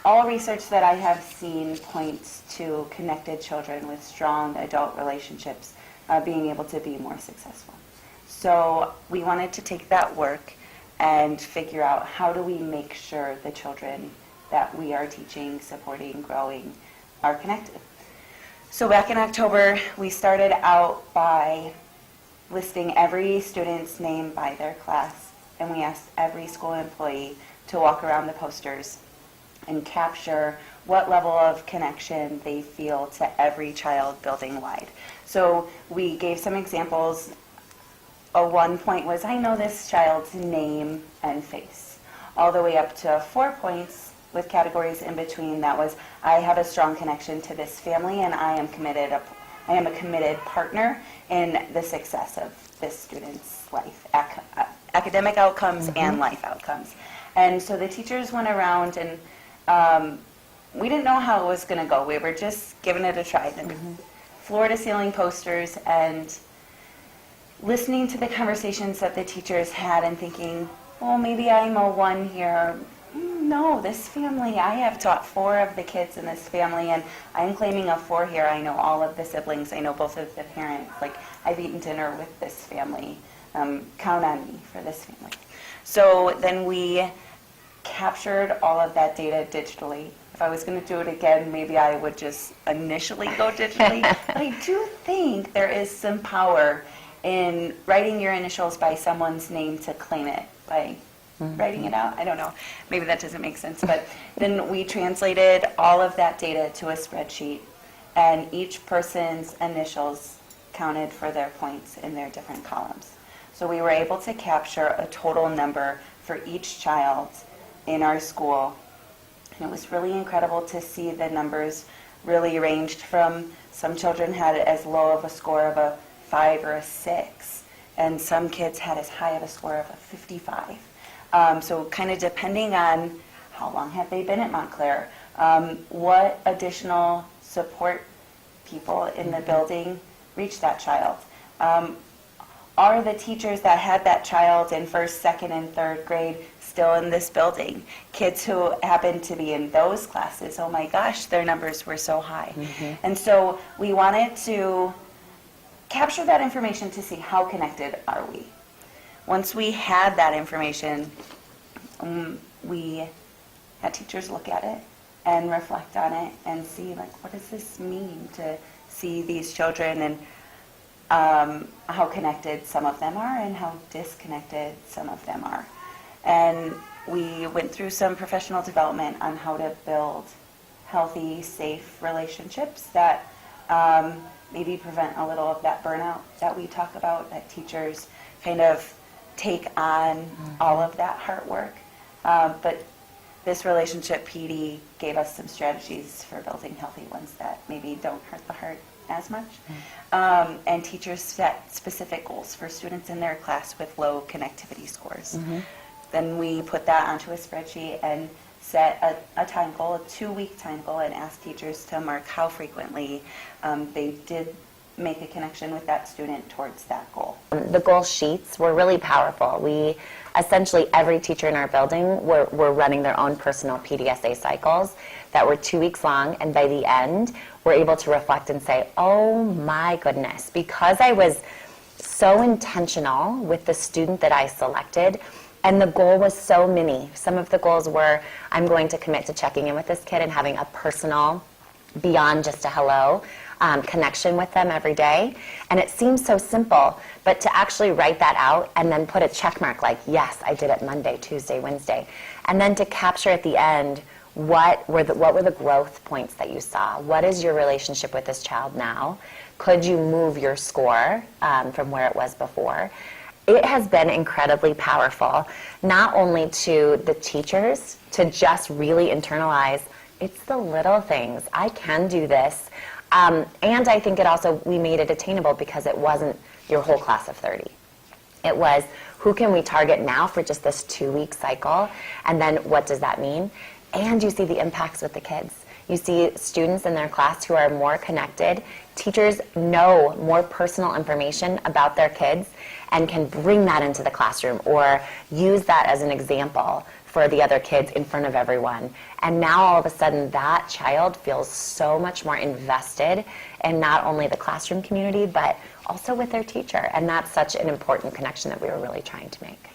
all research that I have seen points to connected children with strong adult relationships being able to be more successful. So we wanted to take that work and figure out how do we make sure the children that we are teaching, supporting, growing are connected. So back in October, we started out by listing every student's name by their class, and we asked every school employee to walk around the posters and capture what level of connection they feel to every child building-wide. So we gave some examples. One point was, I know this child's name and face, all the way up to 4 points with categories in between. That was, I have a strong connection to this family, and I am a committed partner in the success of this student's life, academic outcomes and life outcomes. And so the teachers went around, and we didn't know how it was going to go. We were just giving it a try. Floor-to-ceiling posters, and listening to the conversations that the teachers had and thinking, well, maybe I'm a 1 here. No, this family, I have taught 4 of the kids in this family, and I'm claiming a 4 here. I know all of the siblings. I know both of the parents. Like, I've eaten dinner with this family. Count on me for this family. So then we captured all of that data digitally. If I was going to do it again, maybe I would just initially go digitally. But I do think there is some power in writing your initials by someone's name to claim it by writing it out. I don't know. Maybe that doesn't make sense. But then we translated all of that data to a spreadsheet, and each person's initials counted for their points in their different columns. So we were able to capture a total number for each child in our school. And it was really incredible to see the numbers really ranged from, some children had as low of a score of a 5 or a 6, and some kids had as high of a score of a 55. So kind of depending on how long have they been at Montclair, what additional support people in the building reach that child. Are the teachers that had that child in 1st, 2nd, and 3rd grade still in this building? Kids who happen to be in those classes, oh my gosh, their numbers were so high. And so we wanted to capture that information to see how connected are we. Once we had that information, we had teachers look at it and reflect on it and see, like, what does this mean to see these children, and how connected some of them are and how disconnected some of them are. And we went through some professional development on how to build healthy, safe relationships that maybe prevent a little of that burnout that we talk about, that teachers kind of take on all of that hard work. But this relationship PD gave us some strategies for building healthy ones that maybe don't hurt the heart as much. And teachers set specific goals for students in their class with low connectivity scores. Then we put that onto a spreadsheet and set a time goal, a 2-week time goal, and asked teachers to mark how frequently they did make a connection with that student towards that goal. The goal sheets were really powerful. We essentially, every teacher in our building were running their own personal PDSA cycles that were 2 weeks long, and by the end, we're able to reflect and say, oh my goodness, because I was so intentional with the student that I selected, and the goal was so many. Some of the goals were, I'm going to commit to checking in with this kid and having a personal, beyond just a hello, connection with them every day. And it seems so simple, but to actually write that out and then put a check mark like, yes, I did it Monday, Tuesday, Wednesday. And then to capture at the end, what were the growth points that you saw? What is your relationship with this child now? Could you move your score from where it was before? It has been incredibly powerful, not only to the teachers to just really internalize, it's the little things. I can do this. And I think we made it attainable because it wasn't your whole class of 30. It was, who can we target now for just this 2-week cycle? And then what does that mean? And you see the impacts with the kids. You see students in their class who are more connected. Teachers know more personal information about their kids and can bring that into the classroom or use that as an example for the other kids in front of everyone. And now all of a sudden that child feels so much more invested in not only the classroom community, but also with their teacher. And that's such an important connection that we were really trying to make.